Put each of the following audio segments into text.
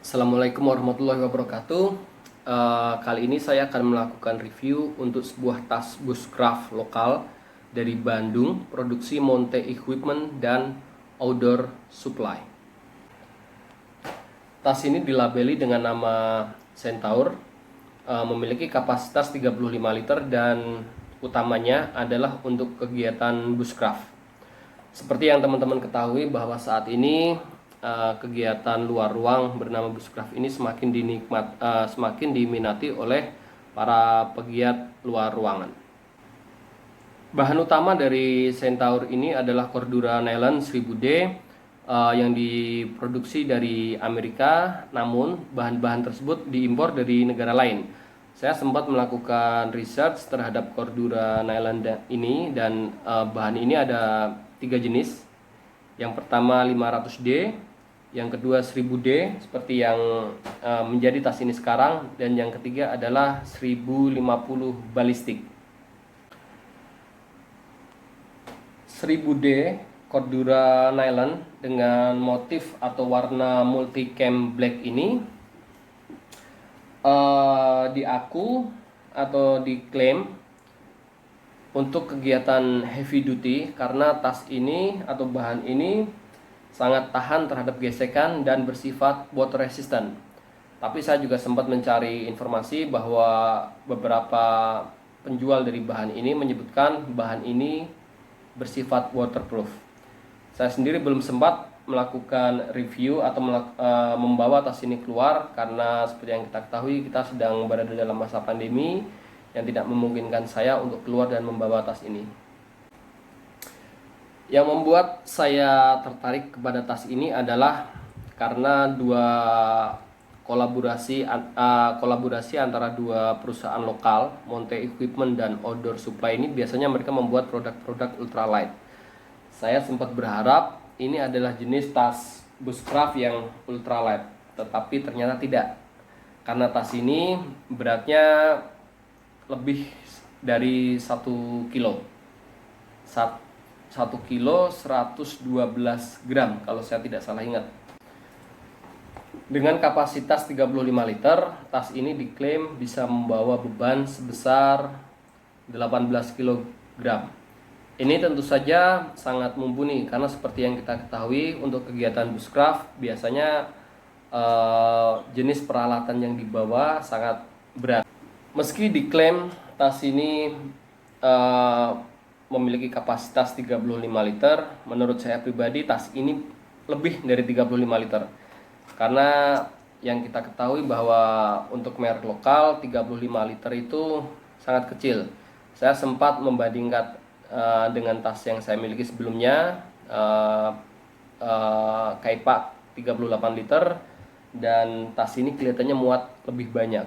Assalamualaikum warahmatullahi wabarakatuh. Kali ini saya akan melakukan review untuk sebuah tas bushcraft lokal dari Bandung, produksi Monte Equipment dan Outdoor Supply. Tas ini dilabeli dengan nama Centaur, memiliki kapasitas 35 liter dan utamanya adalah untuk kegiatan bushcraft. Seperti yang teman-teman ketahui bahwa saat ini kegiatan luar ruang bernama bushcraft ini semakin diminati oleh para pegiat luar ruangan. Bahan utama dari Centaur ini adalah Cordura Nylon 1000D yang diproduksi dari Amerika, namun bahan-bahan tersebut diimpor dari negara lain. Saya sempat melakukan research terhadap Cordura Nylon ini dan bahan ini ada 3 jenis. Yang pertama 500D, yang kedua 1000D seperti yang menjadi tas ini sekarang, dan yang ketiga adalah 1050 ballistic. 1000D Cordura Nylon dengan motif atau warna multicam black ini diaku atau diklaim untuk kegiatan heavy duty karena tas ini atau bahan ini sangat tahan terhadap gesekan dan bersifat water resistant. Tapi saya juga sempat mencari informasi bahwa beberapa penjual dari bahan ini menyebutkan bahan ini bersifat waterproof. Saya sendiri belum sempat melakukan review atau membawa tas ini keluar karena seperti yang kita ketahui kita sedang berada dalam masa pandemi yang tidak memungkinkan saya untuk keluar dan membawa tas ini. Yang membuat saya tertarik kepada tas ini adalah karena kolaborasi antara dua perusahaan lokal, Monte Equipment dan Outdoor Supply ini biasanya mereka membuat produk-produk ultralight. Saya sempat berharap ini adalah jenis tas bushcraft yang ultralight, tetapi ternyata tidak. Karena tas ini beratnya lebih dari 1 kilo. 1 kilo 112 gram kalau saya tidak salah ingat. Dengan kapasitas 35 liter, tas ini diklaim bisa membawa beban sebesar 18 kg. Ini tentu saja sangat mumpuni karena seperti yang kita ketahui untuk kegiatan bushcraft biasanya jenis peralatan yang dibawa sangat berat. Meski diklaim tas ini memiliki kapasitas 35 liter, menurut saya pribadi tas ini lebih dari 35 liter. Karena yang kita ketahui bahwa untuk merek lokal 35 liter itu sangat kecil. Saya sempat membandingkan dengan tas yang saya miliki sebelumnya, Kaipak 38 liter, dan tas ini kelihatannya muat lebih banyak.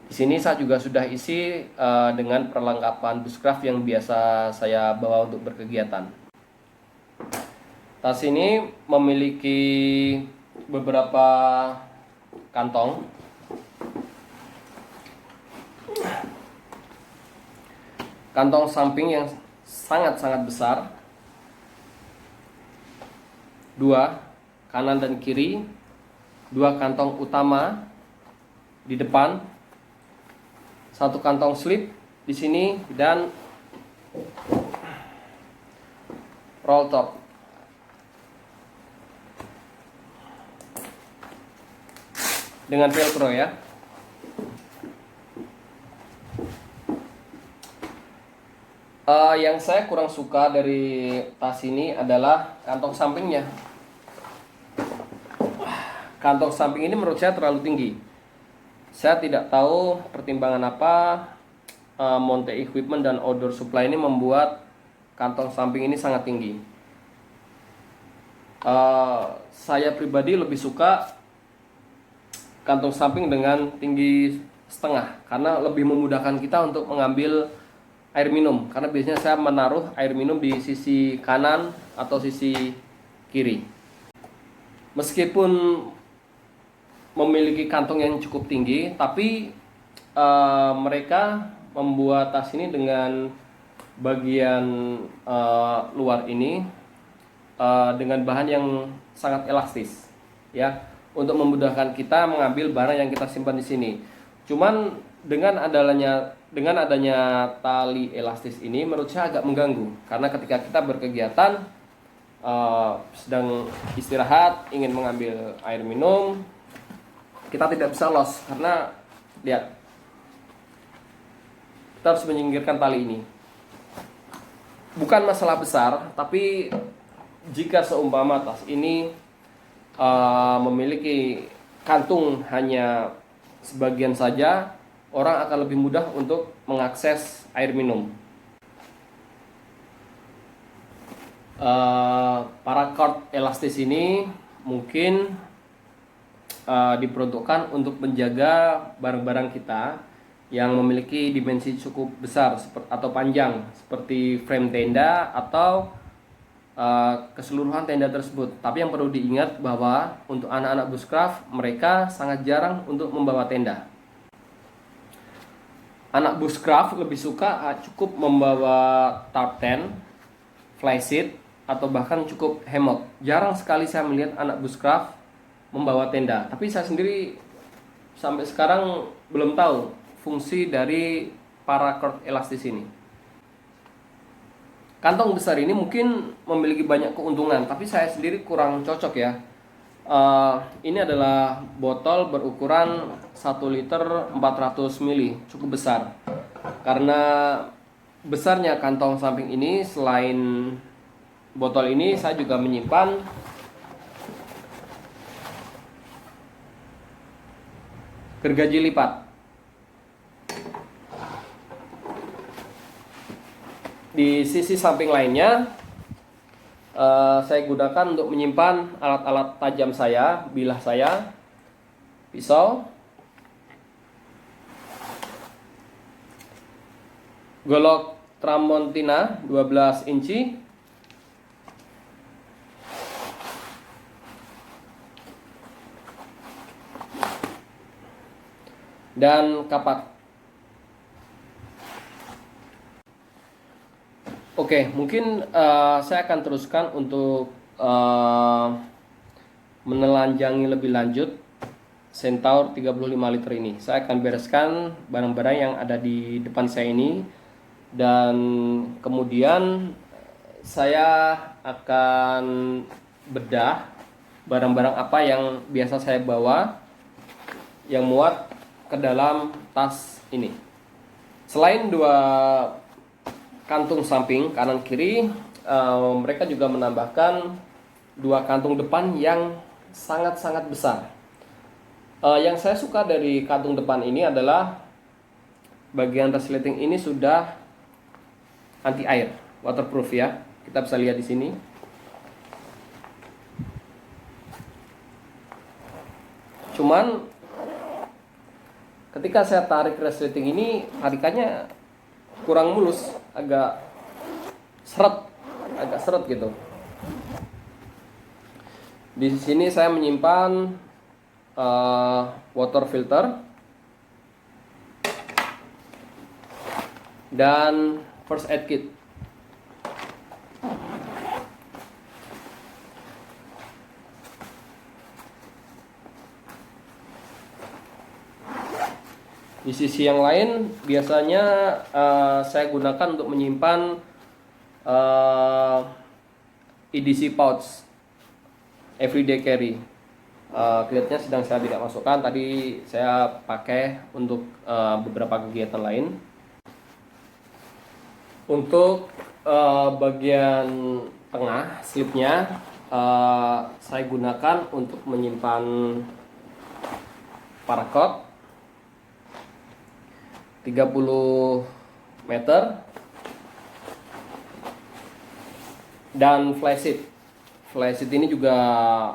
Di sini saya juga sudah isi dengan perlengkapan bushcraft yang biasa saya bawa untuk berkegiatan. Tas ini memiliki beberapa kantong. Kantong samping yang sangat-sangat besar. 2 kanan dan kiri. 2 kantong utama di depan. 1 kantong slip di sini dan roll top. Dengan velcro ya. Yang saya kurang suka dari tas ini adalah kantong sampingnya. Kantong samping ini menurut saya terlalu tinggi. Saya tidak tahu pertimbangan apa Monte Equipment dan Outdoor Supply ini membuat kantong samping ini sangat tinggi. Saya pribadi lebih suka kantong samping dengan tinggi setengah karena lebih memudahkan kita untuk mengambil air minum, karena biasanya saya menaruh air minum di sisi kanan atau sisi kiri. Meskipun memiliki kantong yang cukup tinggi, tapi mereka membuat tas ini dengan bagian luar ini dengan bahan yang sangat elastis ya. untuk memudahkan kita mengambil barang yang kita simpan di sini. Cuman dengan adanya tali elastis ini menurut saya agak mengganggu, karena ketika kita berkegiatan sedang istirahat ingin mengambil air minum, kita tidak bisa los karena lihat, kita harus menyingkirkan tali ini. Bukan masalah besar, tapi jika seumpama tas ini memiliki kantung hanya sebagian saja, orang akan lebih mudah untuk mengakses air minum. Paracord elastis ini mungkin diperuntukkan untuk menjaga barang-barang kita yang memiliki dimensi cukup besar atau panjang, seperti frame tenda atau keseluruhan tenda tersebut. Tapi yang perlu diingat bahwa untuk anak-anak bushcraft, mereka sangat jarang untuk membawa tenda. Anak bushcraft lebih suka cukup membawa tarp tent, fly seat, atau bahkan cukup hammock. Jarang sekali saya melihat anak bushcraft membawa tenda. Tapi saya sendiri sampai sekarang belum tahu fungsi dari paracord elastis ini. Kantong besar ini mungkin memiliki banyak keuntungan, tapi saya sendiri kurang cocok ya. Ini adalah botol berukuran 1 liter 400 ml, cukup besar. Karena besarnya kantong samping ini, selain botol ini saya juga menyimpan gergaji lipat. Di sisi samping lainnya saya gunakan untuk menyimpan alat-alat tajam saya, bilah saya, pisau, golok Tramontina 12 inci, dan kapak. Oke, mungkin saya akan teruskan untuk menelanjangi lebih lanjut Centaur 35 liter ini. Saya akan bereskan barang-barang yang ada di depan saya ini, dan kemudian saya akan bedah barang-barang apa yang biasa saya bawa yang muat ke dalam tas ini. Selain dua kantung samping kanan kiri, mereka juga menambahkan dua kantung depan yang sangat-sangat besar. Yang saya suka dari kantung depan ini adalah bagian resleting ini sudah anti air, waterproof ya. Kita bisa lihat di sini. Cuman ketika saya tarik resleting ini, tarikannya kurang mulus, agak seret gitu. Di sini saya menyimpan water filter dan first aid kit. Di sisi yang lain biasanya saya gunakan untuk menyimpan EDC pouch, everyday carry. Kelihatannya sedang saya tidak masukkan, tadi saya pakai untuk beberapa kegiatan lain. Untuk bagian tengah slipnya saya gunakan untuk menyimpan paracord 30 meter dan flysheet. Flysheet ini juga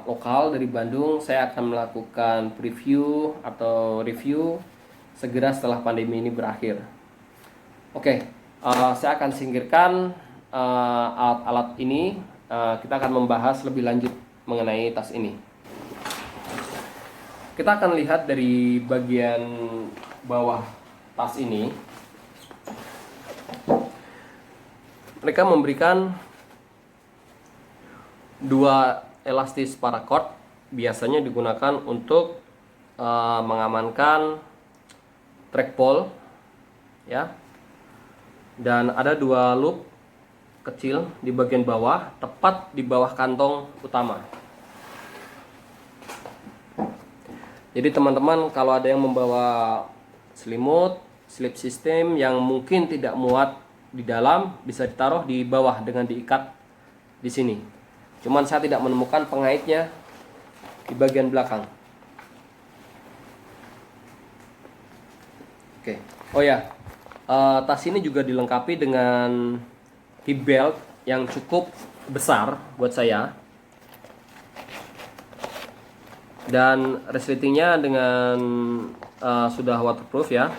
lokal dari Bandung. Saya akan melakukan preview atau review segera setelah pandemi ini berakhir. Oke, saya akan singkirkan alat-alat ini. Kita akan membahas lebih lanjut mengenai tas ini. Kita akan lihat dari bagian bawah tas ini. Mereka memberikan dua elastis paracord biasanya digunakan untuk mengamankan trackball ya. Dan ada 2 loop kecil di bagian bawah, tepat di bawah kantong utama. Jadi teman-teman kalau ada yang membawa selimut, slip system yang mungkin tidak muat di dalam, bisa ditaruh di bawah dengan diikat di sini. Cuman saya tidak menemukan pengaitnya di bagian belakang. Oke. Oh ya, tas ini juga dilengkapi dengan hip belt yang cukup besar buat saya, dan resletingnya dengan sudah waterproof ya.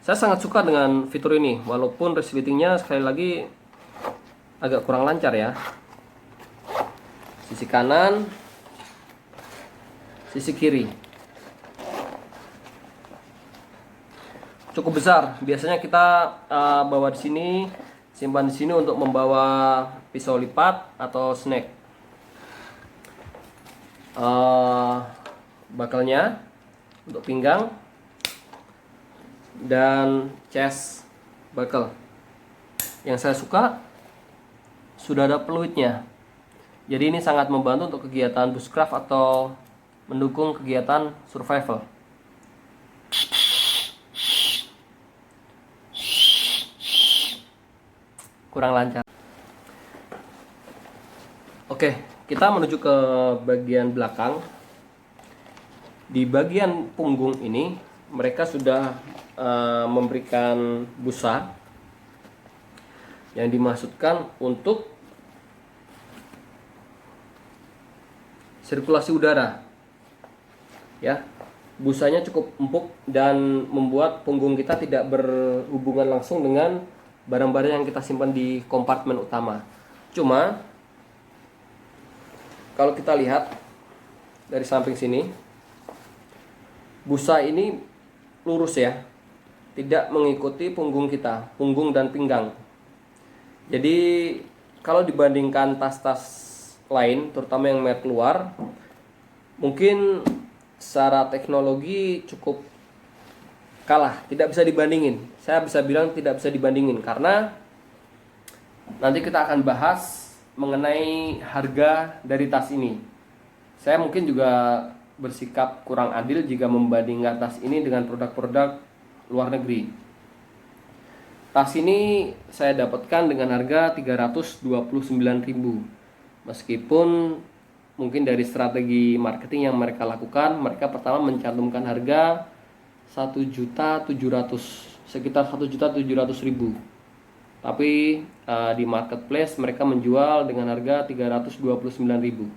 Saya sangat suka dengan fitur ini, walaupun resletingnya sekali lagi agak kurang lancar ya. Sisi kanan, sisi kiri cukup besar. Biasanya kita bawa di sini, simpan di sini untuk membawa pisau lipat atau snack. Bakalnya untuk pinggang dan chest buckle. Yang saya suka sudah ada peluitnya. Jadi ini sangat membantu untuk kegiatan bushcraft atau mendukung kegiatan survival. Kurang lancar. Oke, kita menuju ke bagian belakang. Di bagian punggung ini mereka sudah memberikan busa yang dimaksudkan untuk sirkulasi udara. Ya, busanya cukup empuk dan membuat punggung kita tidak berhubungan langsung dengan barang-barang yang kita simpan di kompartemen utama. Cuma kalau kita lihat dari samping sini, busa ini lurus ya, tidak mengikuti punggung kita, punggung dan pinggang. Jadi kalau dibandingkan tas-tas lain, terutama yang merek luar, mungkin secara teknologi cukup kalah, tidak bisa dibandingin. Saya bisa bilang tidak bisa dibandingin karena nanti kita akan bahas mengenai harga dari tas ini. Saya mungkin juga bersikap kurang adil jika membandingkan tas ini dengan produk-produk luar negeri. Tas ini saya dapatkan dengan harga 329.000. Meskipun mungkin dari strategi marketing yang mereka lakukan, mereka pertama mencantumkan harga 1.700.000, sekitar 1.700.000. Tapi di marketplace mereka menjual dengan harga 329.000.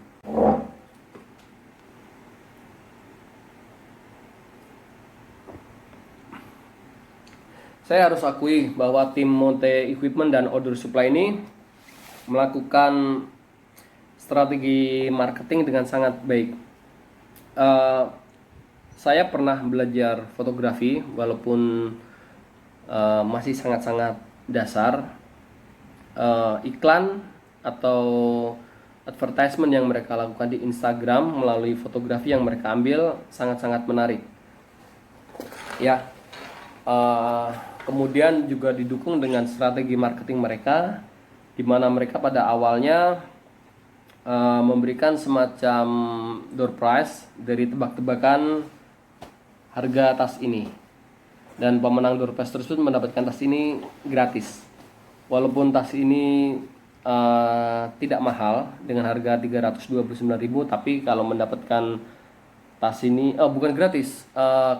Saya harus akui bahwa tim Monte Equipment dan Outdoor Supply ini melakukan strategi marketing dengan sangat baik. Saya pernah belajar fotografi walaupun masih sangat-sangat dasar. Iklan atau advertisement yang mereka lakukan di Instagram melalui fotografi yang mereka ambil sangat-sangat menarik. Ya, kemudian juga didukung dengan strategi marketing mereka, di mana mereka pada awalnya memberikan semacam door prize dari tebak-tebakan harga tas ini, dan pemenang door prize tersebut mendapatkan tas ini gratis. Walaupun tas ini tidak mahal dengan harga 329.000, tapi kalau mendapatkan tas ini bukan gratis,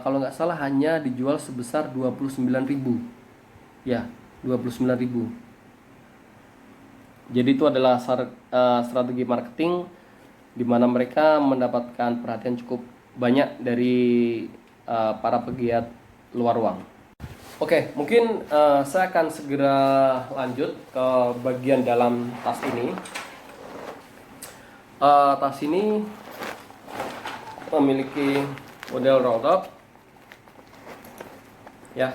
kalau nggak salah hanya dijual sebesar 29.000. Ya, 29.000. Jadi itu adalah strategi marketing di mana mereka mendapatkan perhatian cukup banyak dari para pegiat luar ruang. Oke, mungkin saya akan segera lanjut ke bagian dalam tas ini. Tas ini memiliki model roll top, ya,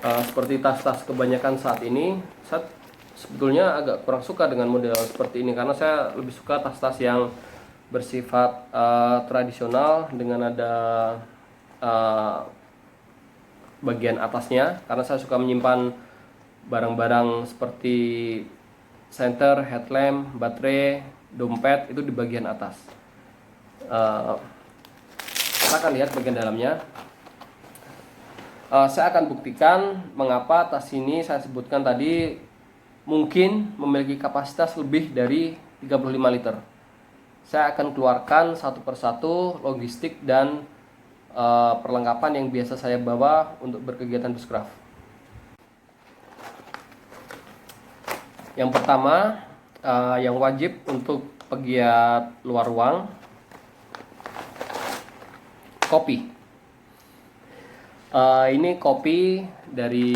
seperti tas-tas kebanyakan saat ini. sebetulnya agak kurang suka dengan model seperti ini, karena saya lebih suka tas-tas yang bersifat tradisional dengan ada bagian atasnya, karena saya suka menyimpan barang-barang seperti senter, headlamp, baterai, dompet itu di bagian atas. Kita akan lihat bagian dalamnya. Saya akan buktikan mengapa tas ini saya sebutkan tadi mungkin memiliki kapasitas lebih dari 35 liter. Saya akan keluarkan satu persatu logistik dan perlengkapan yang biasa saya bawa untuk berkegiatan bushcraft. Yang pertama, yang wajib untuk pegiat luar ruang, kopi. Ini kopi dari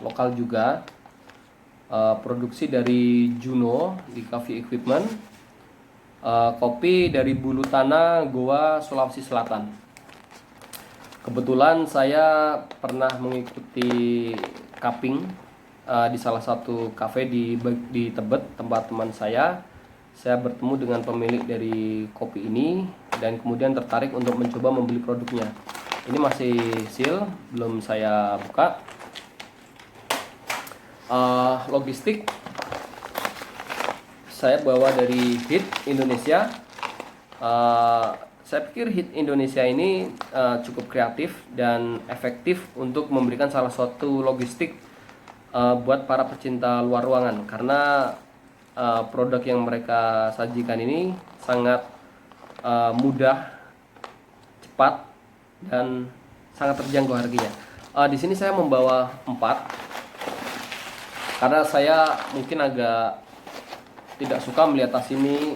lokal juga, produksi dari Juno di Coffee Equipment. Kopi dari Bulu Tanah, Goa, Sulawesi Selatan. Kebetulan saya pernah mengikuti cupping di salah satu cafe di Tebet, tempat teman saya. Saya bertemu dengan pemilik dari kopi ini dan kemudian tertarik untuk mencoba membeli produknya. Ini masih seal, belum saya buka. Logistik saya bawa dari HIT Indonesia. Saya pikir HIT Indonesia ini cukup kreatif dan efektif untuk memberikan salah satu logistik buat para pecinta luar ruangan, karena produk yang mereka sajikan ini sangat mudah, cepat, dan sangat terjangkau harganya. Di sini saya membawa 4 karena saya mungkin agak tidak suka melihat tas ini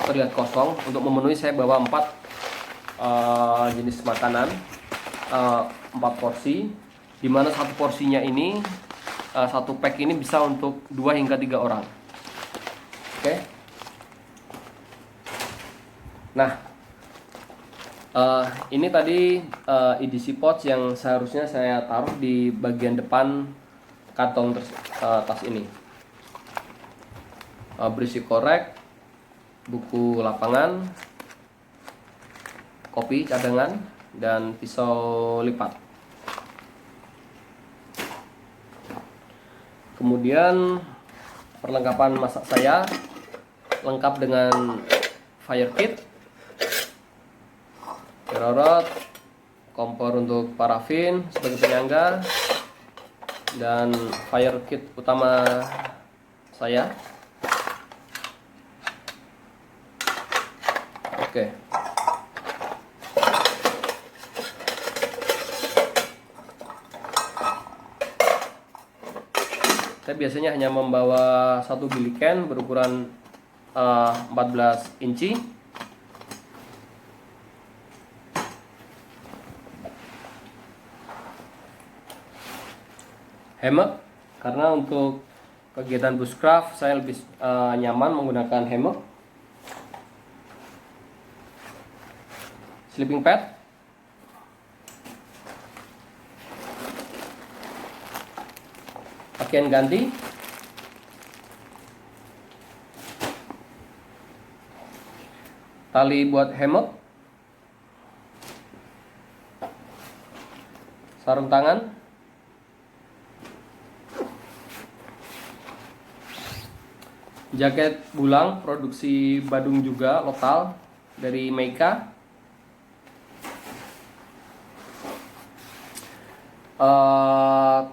terlihat kosong. Untuk memenuhi saya bawa 4 jenis makanan, 4 porsi, dimana satu porsinya ini, satu pack ini bisa untuk 2 hingga 3 orang. Oke. Nah, ini tadi EDC pouch yang seharusnya saya taruh di bagian depan kantong tas ini. Berisi korek, buku lapangan, kopi cadangan, dan pisau lipat. Kemudian perlengkapan masak saya lengkap dengan fire kit, kerorot, kompor untuk parafin sebagai penyangga, dan fire kit utama saya. Oke. Saya biasanya hanya membawa satu biliken berukuran 14 inci. Hammock, karena untuk kegiatan bushcraft saya lebih nyaman menggunakan hammock. Sleeping pad, pakaian ganti, tali buat hammock, sarung tangan, jaket bulang produksi Badung juga, lokal dari Meika.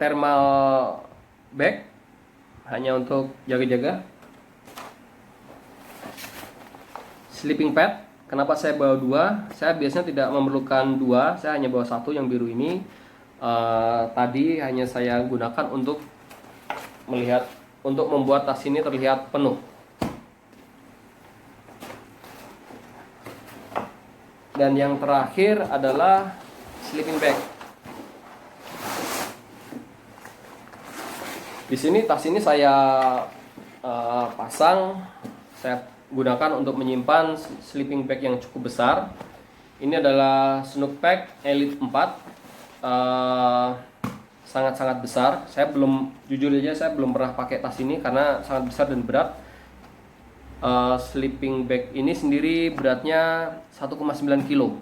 Thermal bag hanya untuk jaga-jaga. Sleeping pad, kenapa saya bawa 2? Saya biasanya tidak memerlukan 2, saya hanya bawa 1 yang biru ini. Tadi hanya saya gunakan untuk membuat tas ini terlihat penuh. Dan yang terakhir adalah sleeping bag. Di sini tas ini saya pasang, saya gunakan untuk menyimpan sleeping bag yang cukup besar. Ini adalah Snook Pack Elite 4, sangat-sangat besar. Saya belum, jujur aja saya belum pernah pakai tas ini karena sangat besar dan berat. Sleeping bag ini sendiri beratnya 1,9 kilo,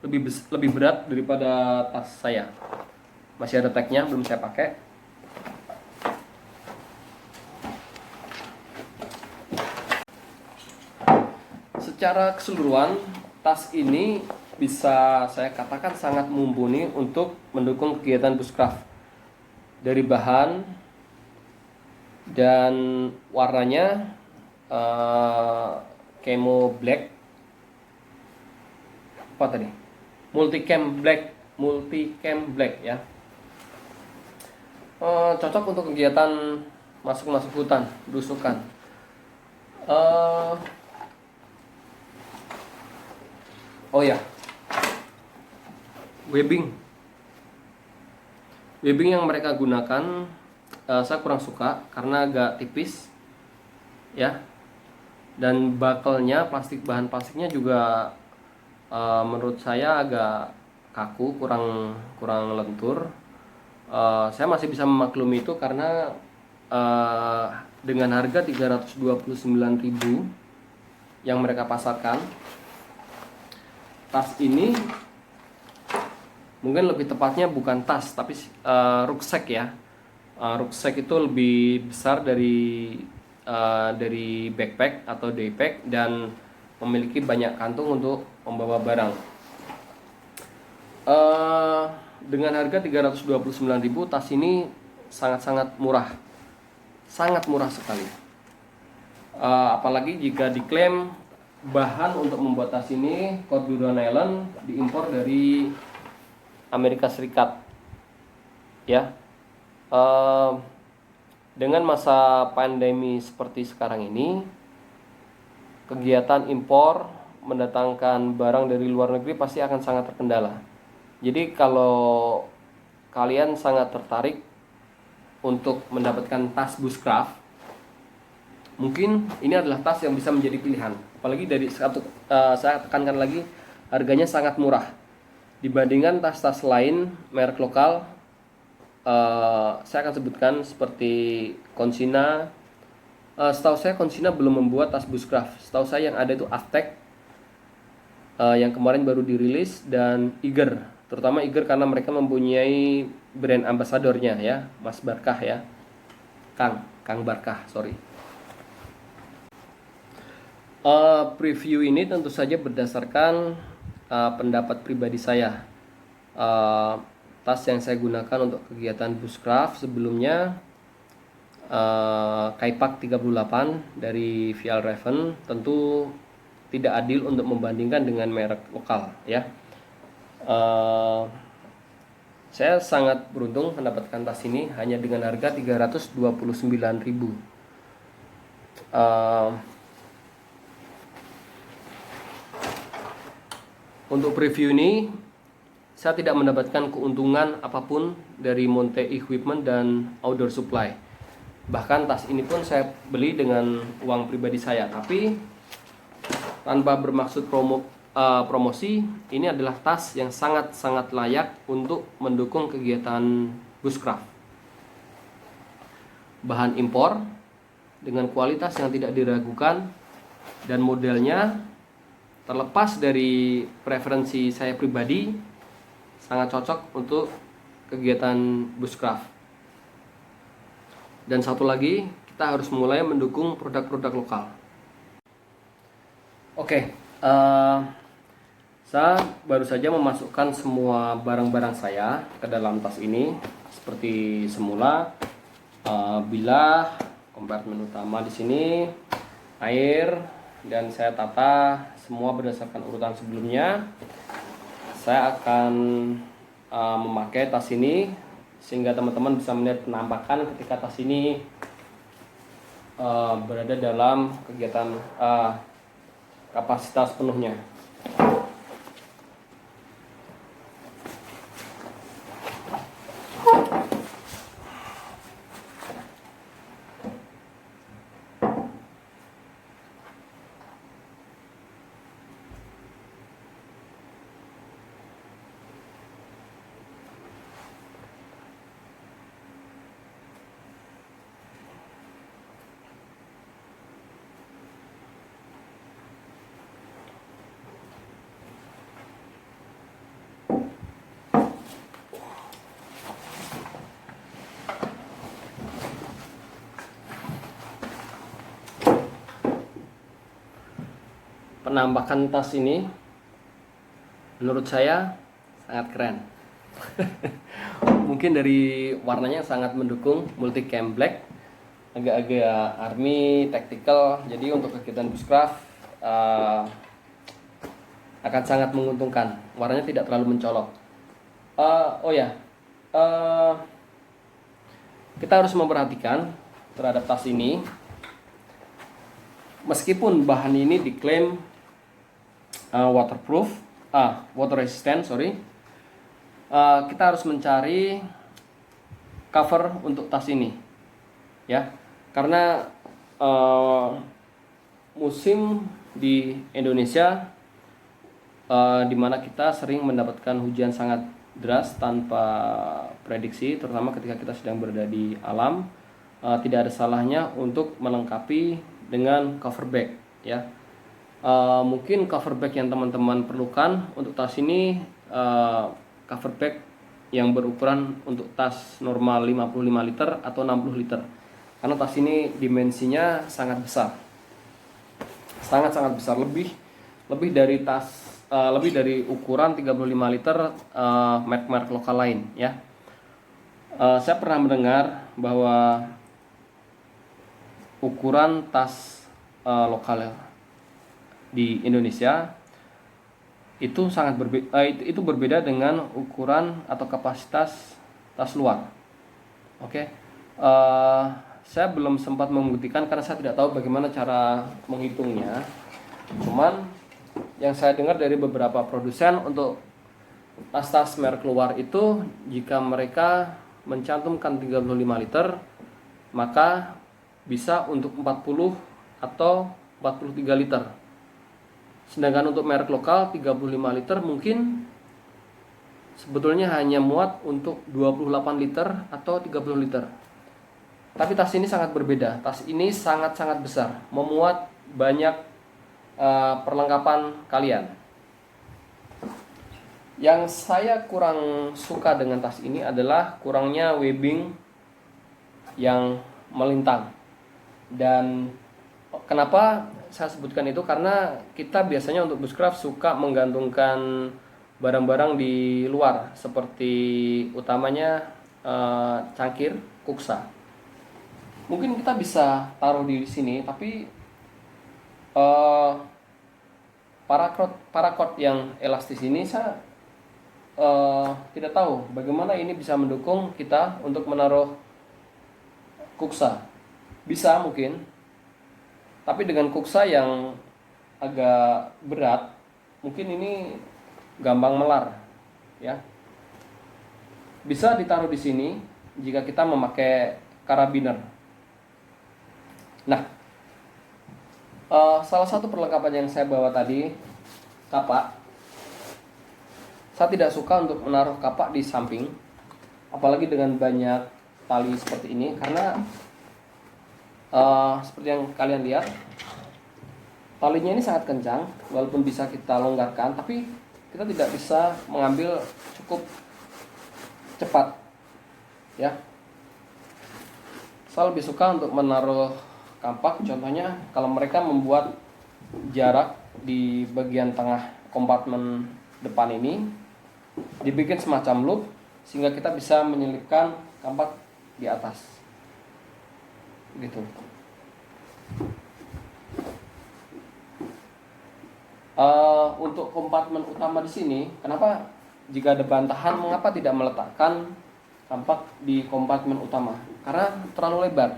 lebih berat daripada tas saya. Masih ada tagnya, belum saya pakai. Secara keseluruhan, tas ini bisa saya katakan sangat mumpuni untuk mendukung kegiatan bushcraft. Dari bahan dan warnanya camo black, apa tadi, multicam black ya. Cocok untuk kegiatan masuk hutan, berusukan. Oh ya, webbing yang mereka gunakan saya kurang suka karena agak tipis ya, dan bahan plastiknya juga menurut saya agak kaku, kurang lentur. Saya masih bisa memaklumi itu karena dengan harga 329.000 yang mereka pasarkan, tas ini mungkin lebih tepatnya bukan tas tapi rucksack ya. Rucksack itu lebih besar dari backpack atau daypack dan memiliki banyak kantung untuk membawa barang. Dengan harga 329.000, tas ini sangat murah sekali. Apalagi jika diklaim bahan untuk membuat tas ini corduroy nylon diimpor dari Amerika Serikat ya. Dengan masa pandemi seperti sekarang ini, kegiatan impor mendatangkan barang dari luar negeri pasti akan sangat terkendala. Jadi kalau kalian sangat tertarik untuk mendapatkan tas bushcraft, mungkin ini adalah tas yang bisa menjadi pilihan. Apalagi saya tekankan lagi, harganya sangat murah dibandingkan tas-tas lain merek lokal. Saya akan sebutkan seperti Consina. Setahu saya Consina belum membuat tas bushcraft. Setahu saya yang ada itu Aztec, yang kemarin baru dirilis, dan Iger. Terutama Iger karena mereka mempunyai brand ambasadornya ya, Mas Barkah ya, Kang Barkah, sorry. Preview ini tentu saja berdasarkan pendapat pribadi saya. Tas yang saya gunakan untuk kegiatan bushcraft sebelumnya Kaipak 38 dari Fjallraven, tentu tidak adil untuk membandingkan dengan merek lokal ya. Saya sangat beruntung mendapatkan tas ini hanya dengan harga 329.000. Untuk preview ini saya tidak mendapatkan keuntungan apapun dari Monte Equipment dan Outdoor Supply. Bahkan tas ini pun saya beli dengan uang pribadi saya, tapi tanpa bermaksud promosi. Ini adalah tas yang sangat layak untuk mendukung kegiatan bushcraft. Bahan impor dengan kualitas yang tidak diragukan, dan modelnya, terlepas dari preferensi saya pribadi, sangat cocok untuk kegiatan bushcraft. Dan satu lagi, kita harus mulai mendukung produk-produk lokal. Oke, saya baru saja memasukkan semua barang-barang saya ke dalam tas ini seperti semula. Bilah, kompartemen utama di sini, air, dan saya tata semua berdasarkan urutan sebelumnya. Saya akan memakai tas ini sehingga teman-teman bisa melihat penampakan ketika tas ini berada dalam kegiatan kapasitas penuhnya. penampakan tas ini menurut saya sangat keren. Mungkin dari warnanya sangat mendukung, multicam black, agak-agak army, tactical. Jadi untuk kegiatan bushcraft akan sangat menguntungkan. Warnanya tidak terlalu mencolok. Kita harus memperhatikan terhadap tas ini. Meskipun bahan ini diklaim water resistant, kita harus mencari cover untuk tas ini, ya, karena musim di Indonesia di mana kita sering mendapatkan hujan sangat deras tanpa prediksi, terutama ketika kita sedang berada di alam. Tidak ada salahnya untuk melengkapi dengan cover bag, ya. Mungkin cover bag yang teman-teman perlukan untuk tas ini cover bag yang berukuran untuk tas normal 55 liter atau 60 liter, karena tas ini dimensinya sangat besar, sangat besar, lebih dari ukuran 35 liter merek-merek lokal lain, ya. Saya pernah mendengar bahwa ukuran tas lokal di Indonesia itu itu berbeda dengan ukuran atau kapasitas tas luar. Saya belum sempat membuktikan karena saya tidak tahu bagaimana cara menghitungnya. Cuman yang saya dengar dari beberapa produsen untuk tas-tas merek luar itu, jika mereka mencantumkan 35 liter, maka bisa untuk 40 atau 43 liter. Sedangkan untuk merek lokal 35 liter mungkin sebetulnya hanya muat untuk 28 liter atau 30 liter. Tapi tas ini sangat berbeda. Tas ini sangat besar, memuat banyak perlengkapan kalian. Yang saya kurang suka dengan tas ini adalah kurangnya webbing yang melintang. Dan kenapa saya sebutkan itu? Karena kita biasanya untuk bushcraft suka menggantungkan barang-barang di luar, seperti utamanya cangkir, kuksa. Mungkin kita bisa taruh di sini, tapi paracord yang elastis ini saya tidak tahu bagaimana ini bisa mendukung kita untuk menaruh kuksa. Bisa mungkin, tapi dengan kuksa yang agak berat, mungkin ini gampang melar, ya. Bisa ditaruh di sini jika kita memakai karabiner. Nah, salah satu perlengkapan yang saya bawa tadi, kapak. Saya tidak suka untuk menaruh kapak di samping, apalagi dengan banyak tali seperti ini, karena seperti yang kalian lihat, talinya ini sangat kencang. Walaupun bisa kita longgarkan, tapi kita tidak bisa mengambil cukup cepat, ya. Saya lebih suka untuk menaruh kampak. Contohnya kalau mereka membuat jarak di bagian tengah kompartemen depan ini, dibikin semacam loop sehingga kita bisa menyelipkan kampak di atas, gitu. Untuk kompartemen utama di sini, kenapa jika ada bantahan, mengapa tidak meletakkan kampak di kompartemen utama? Karena terlalu lebar.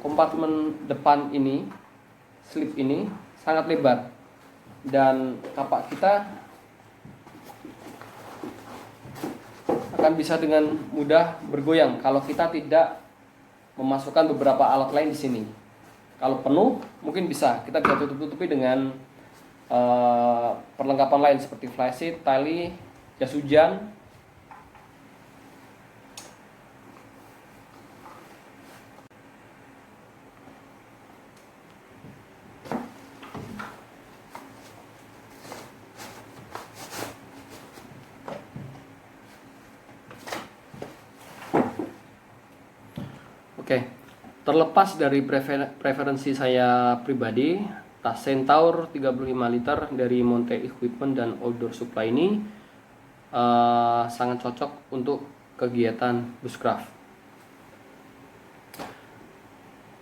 Kompartemen depan ini, slip ini sangat lebar, dan kapak kita akan bisa dengan mudah bergoyang kalau kita tidak memasukkan beberapa alat lain di sini. Kalau penuh, mungkin bisa kita tutup-tutupi dengan perlengkapan lain seperti flysheet, tali, jas hujan. Oke, terlepas dari preferensi saya pribadi, tas Centaur 35 liter dari Monte Equipment dan Outdoor Supply ini sangat cocok untuk kegiatan bushcraft.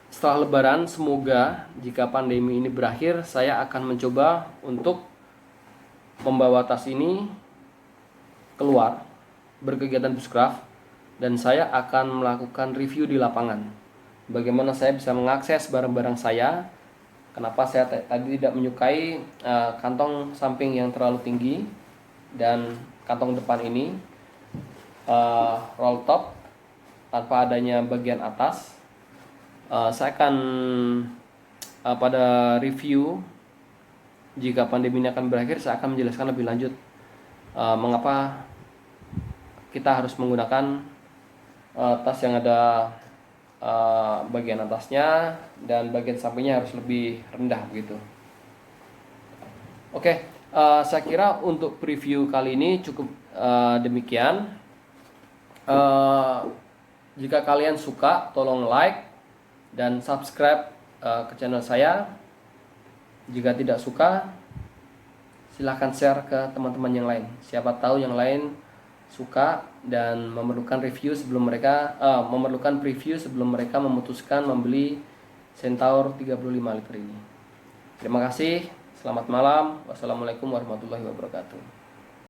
Setelah Lebaran, semoga jika pandemi ini berakhir, saya akan mencoba untuk membawa tas ini keluar berkegiatan bushcraft, dan saya akan melakukan review di lapangan. Bagaimana saya bisa mengakses barang-barang saya. Kenapa saya tadi tidak menyukai kantong samping yang terlalu tinggi dan kantong depan ini roll top tanpa adanya bagian atas. Saya akan pada review jika pandemi ini akan berakhir, saya akan menjelaskan lebih lanjut mengapa kita harus menggunakan tas yang ada bagian atasnya dan bagian sampingnya harus lebih rendah begitu. Oke, saya kira untuk preview kali ini cukup demikian. Jika kalian suka, tolong like dan subscribe ke channel saya. Jika tidak suka, silahkan share ke teman-teman yang lain. Siapa tahu yang lain suka dan memerlukan review sebelum mereka preview sebelum mereka memutuskan membeli Centaur 35 liter ini. Terima kasih. Selamat malam. Wassalamualaikum warahmatullahi wabarakatuh.